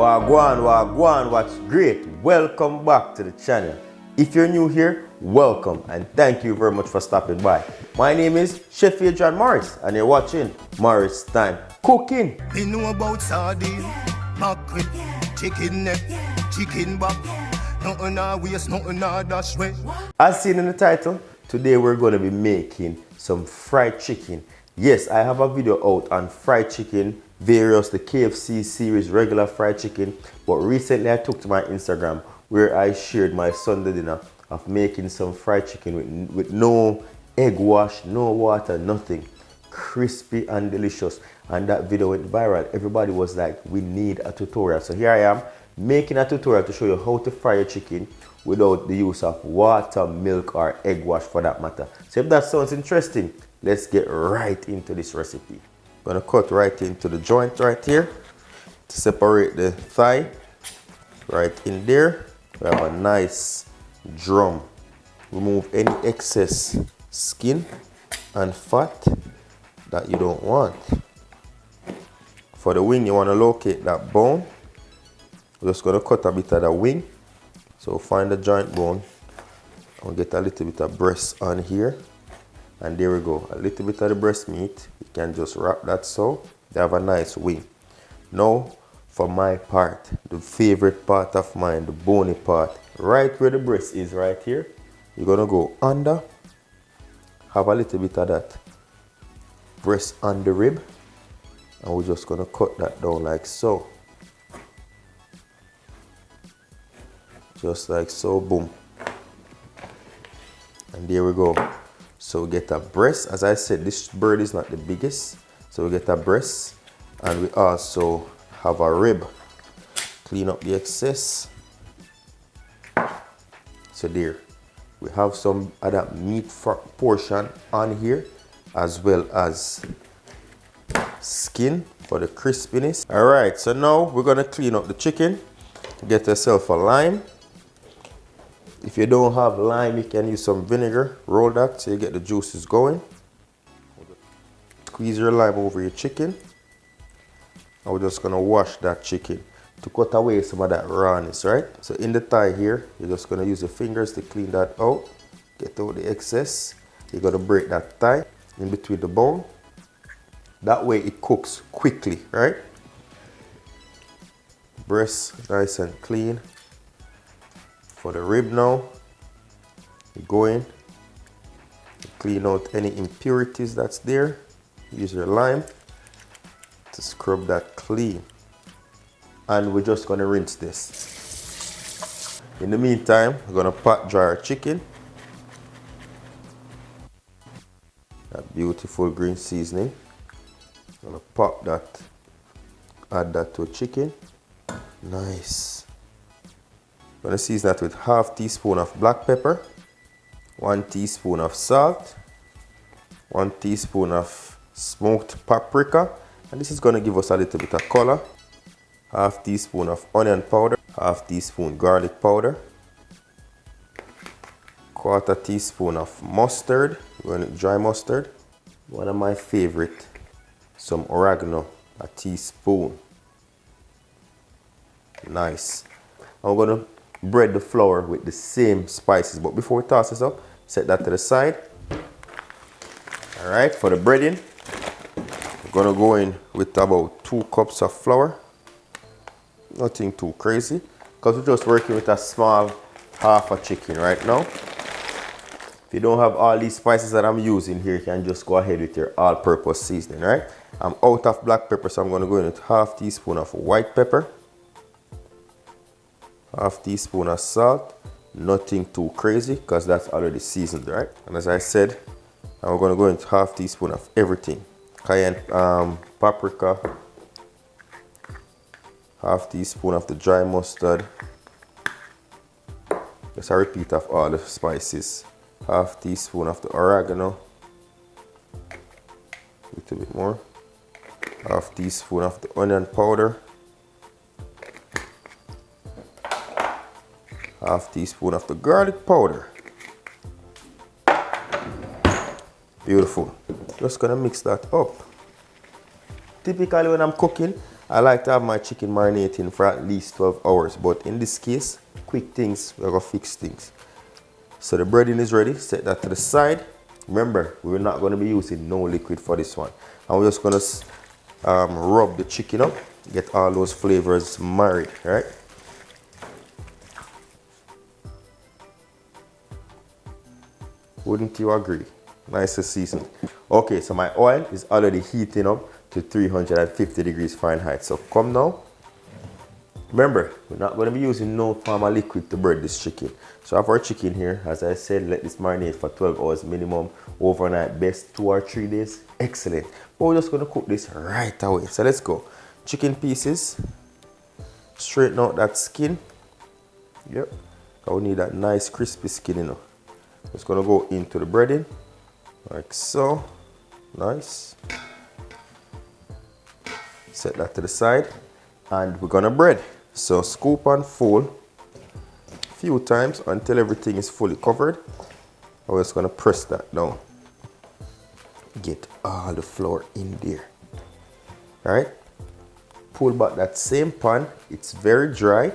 Wagwan, what's great? Welcome back to the channel. If you're new here, welcome and thank you very much for stopping by. My name is Chef Adrian Morris and you're watching Morris Time Cooking. We know about sardine, mackerel, chicken neck, chicken back. Nothing I waste, nothing I dash way. As seen in the title, today we're going to be making some fried chicken. Yes, I have a video out on fried chicken, various the KFC series, regular fried chicken. But recently I took to my Instagram where I shared my Sunday dinner of making some fried chicken with no egg wash, no water, nothing. Crispy and delicious. And that video went viral. Everybody was like, we need a tutorial. So here I am making a tutorial to show you how to fry your chicken without the use of water, milk or egg wash for that matter. So if that sounds interesting, let's get right into this recipe. I'm gonna cut right into the joint right here to separate the thigh. Right in there, we have a nice drum. Remove any excess skin and fat that you don't want. For the wing, you want to locate that bone. We're just going to cut a bit of the wing. So find the joint bone. I'll get a little bit of breast on here. And there we go. A little bit of the breast meat. You can just wrap that so they have a nice wing. Now, for my part, the favorite part of mine, the bony part, right where the breast is right here, you're going to go under. Have a little bit of that breast on the rib. And we're just going to cut that down like so. Just like so, boom. And there we go. So we get a breast. As I said, this bird is not the biggest. So we get a breast. And we also have a rib. Clean up the excess. So there. We have some other meat portion on here, as well as skin for the crispiness. Alright, so now we're going to clean up the chicken. Get yourself a lime. If you don't have lime, you can use some vinegar. Roll that so you get the juices going. Squeeze your lime over your chicken. And we're just going to wash that chicken to cut away some of that rawness, right? So in the thigh here, you're just going to use your fingers to clean that out. Get out the excess. You're going to break that thigh in between the bone. That way it cooks quickly, right? Breast nice and clean. For the rib now, you go in, you clean out any impurities that's there. Use your lime to scrub that clean. And we're just gonna rinse this. In the meantime, we're gonna pot dry our chicken. That beautiful green seasoning. I'm gonna pop that, add that to a chicken. Nice. I'm gonna season that with ½ teaspoon of black pepper, 1 teaspoon of salt, 1 teaspoon of smoked paprika, and this is gonna give us a little bit of color. ½ teaspoon of onion powder, ½ teaspoon garlic powder, 1/4 teaspoon of mustard, dry mustard, one of my favorite, some oregano, a teaspoon. Nice. I'm gonna bread the flour with the same spices, but before we toss this up, set that to the side. All right, for the breading, we're gonna go in with about 2 cups of flour. Nothing too crazy, because we're just working with a small half a chicken right now. If you don't have all these spices that I'm using here, you can just go ahead with your all-purpose seasoning, right? I'm out of black pepper, so I'm gonna go in with ½ teaspoon of white pepper. ½ teaspoon of salt, nothing too crazy because that's already seasoned, right? And as I said, I'm going to go into ½ teaspoon of everything. Cayenne paprika, ½ teaspoon of the dry mustard. Just a repeat of all the spices. ½ teaspoon of the oregano, a little bit more. ½ teaspoon of the onion powder. ½ teaspoon of the garlic powder. Beautiful. Just gonna mix that up. Typically when I'm cooking, I like to have my chicken marinating for at least 12 hours, but in this case, quick things, we're gonna fix things. So the breading is ready, set that to the side. Remember, we're not gonna be using no liquid for this one. And we're just gonna rub the chicken up, get all those flavors married, right? Wouldn't you agree? Nice and seasoned. Okay, so my oil is already heating up to 350 degrees Fahrenheit. So come now. Remember, we're not going to be using no form of liquid to bread this chicken. So I have our chicken here. As I said, let this marinate for 12 hours minimum. Overnight, best 2 or 3 days. Excellent. But we're just going to cook this right away. So let's go. Chicken pieces. Straighten out that skin. Yep. We need that nice crispy skin, you know. Just going to go into the breading. Like so. Nice. Set that to the side. And we're going to bread. So scoop and fold a few times until everything is fully covered. I'm just going to press that down. Get all the flour in there. Alright. Pull back that same pan. It's very dry.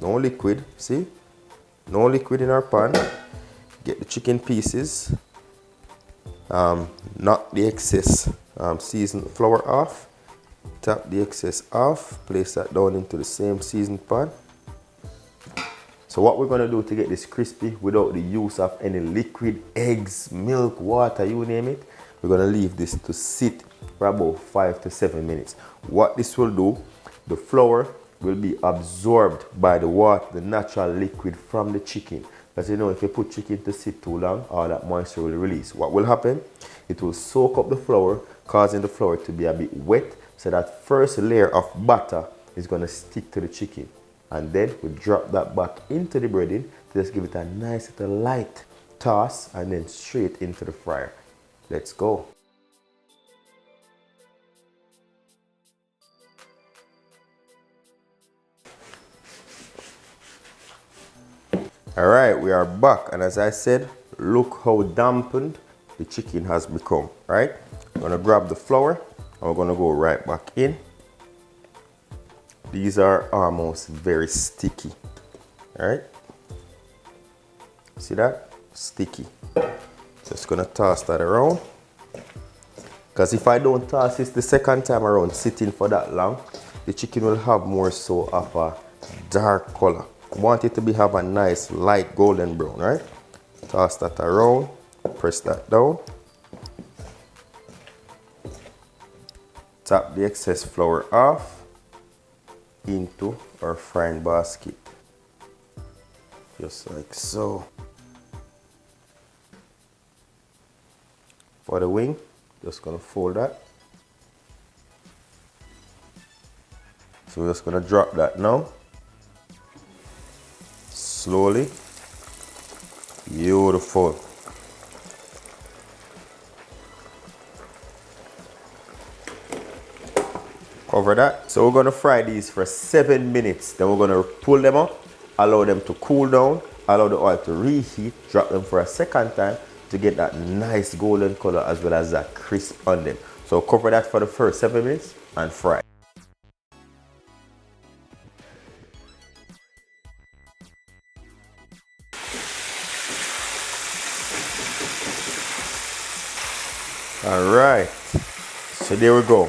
No liquid. See? No liquid in our pan. Get the chicken pieces. Knock the excess seasoned flour off. Tap the excess off, place that down into the same seasoned pan. So what we're going to do to get this crispy without the use of any liquid, eggs, milk, water, you name it, we're going to leave this to sit for about 5 to 7 minutes. What this will do, the flour will be absorbed by the water, the natural liquid from the chicken. As you know, if you put chicken to sit too long, all that moisture will release. What will happen? It will soak up the flour, causing the flour to be a bit wet. So that first layer of butter is going to stick to the chicken. And then we drop that back into the breading to just give it a nice little light toss and then straight into the fryer. Let's go. Alright, we are back, and as I said, look how dampened the chicken has become, right? I'm going to grab the flour. We're going to go right back in. These are almost very sticky. All right. See that? Sticky. Just going to toss that around. Because if I don't toss this the second time around, sitting for that long, the chicken will have more so of a dark color. I want it to have a nice light golden brown, right? Toss that around. Press that down. Tap the excess flour off into our frying basket. Just like so. For the wing, just gonna fold that. So we're just gonna drop that now. Slowly. Beautiful. Cover that. So we're going to fry these for 7 minutes. Then we're going to pull them up, allow them to cool down, allow the oil to reheat, drop them for a second time to get that nice golden color as well as that crisp on them. So cover that for the first 7 minutes and fry. All right. So there we go.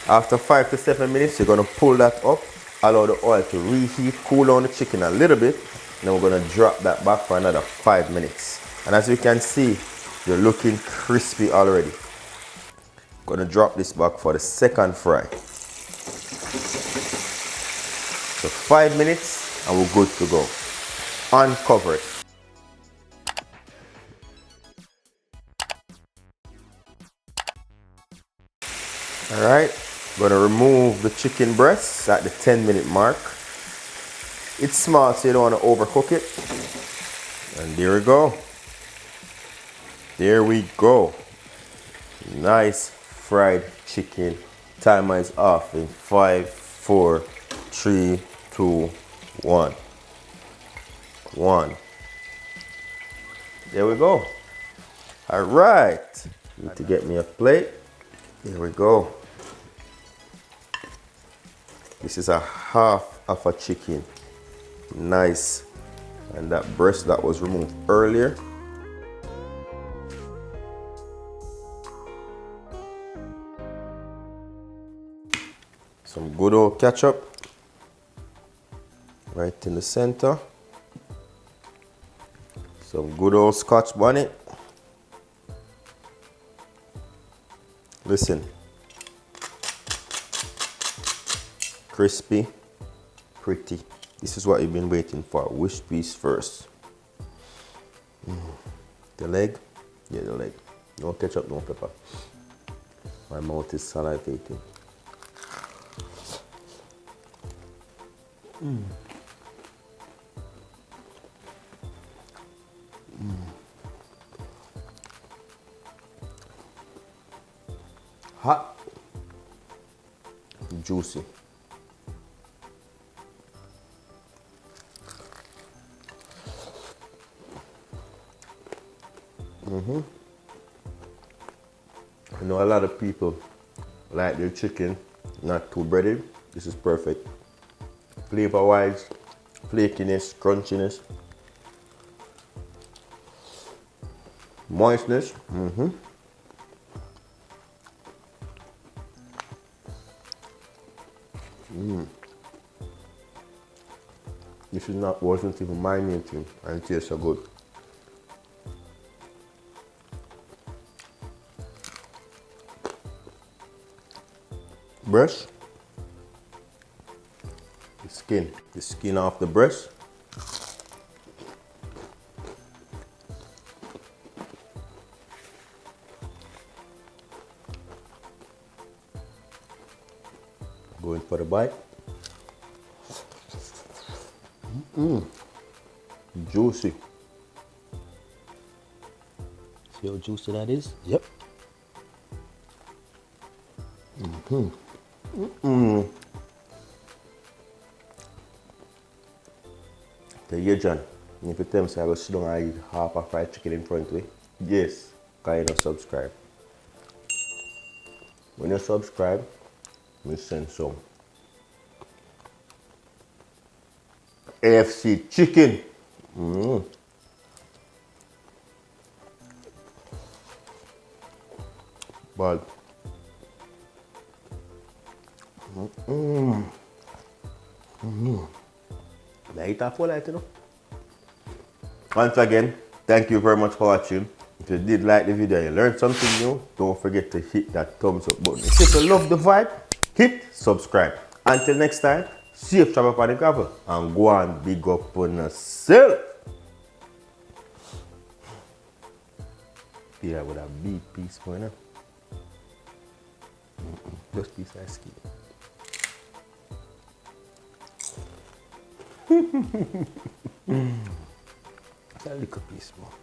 After 5 to 7 minutes, you're going to pull that up, allow the oil to reheat, cool down the chicken a little bit. Then we're going to drop that back for another 5 minutes. And as you can see, they're looking crispy already. Going to drop this back for the second fry. So 5 minutes and we're good to go. Uncovered. All right. Going to remove the chicken breasts at the 10-minute mark. It's small, so you don't want to overcook it. And there we go. There we go. Nice fried chicken. Timer is off in 5, 4, 3, 2, 1. 1. There we go. All right. Need to get me a plate. There we go. This is a half of a chicken. Nice. And that breast that was removed earlier. Some good old ketchup right in the center. Some good old Scotch bonnet. Listen. Crispy, pretty. This is what you've been waiting for. Which piece first? The leg? Yeah, the leg. No ketchup, no pepper. My mouth is salivating. Hot. Juicy. I know a lot of people like their chicken not too breaded. This is perfect. Flavor wise, flakiness, crunchiness, moistness. This is not wasn't even my main thing, and it tastes so good. Breast, the skin off the breast. Going for the bite. Juicy. See how juicy that is? Yep. Tell you, John, if you tell me I go sit down and eat half a fried chicken in front of you, yes, because you don't subscribe. When you subscribe, we send some AFC chicken. But I eat a full light, you know. Once again, thank you very much for watching. If you did like the video and you learned something new, don't forget to hit that thumbs up button. If you love the vibe, hit subscribe. Until next time, safe travel for the gravel and go and big up on yourself. Yeah, with a big piece for now. Just piece of skin. A little piece more.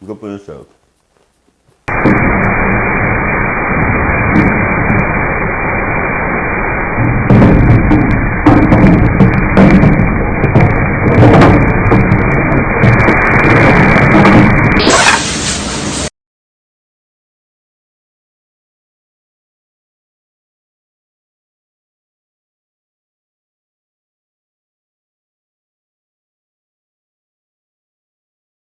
Go for yourself.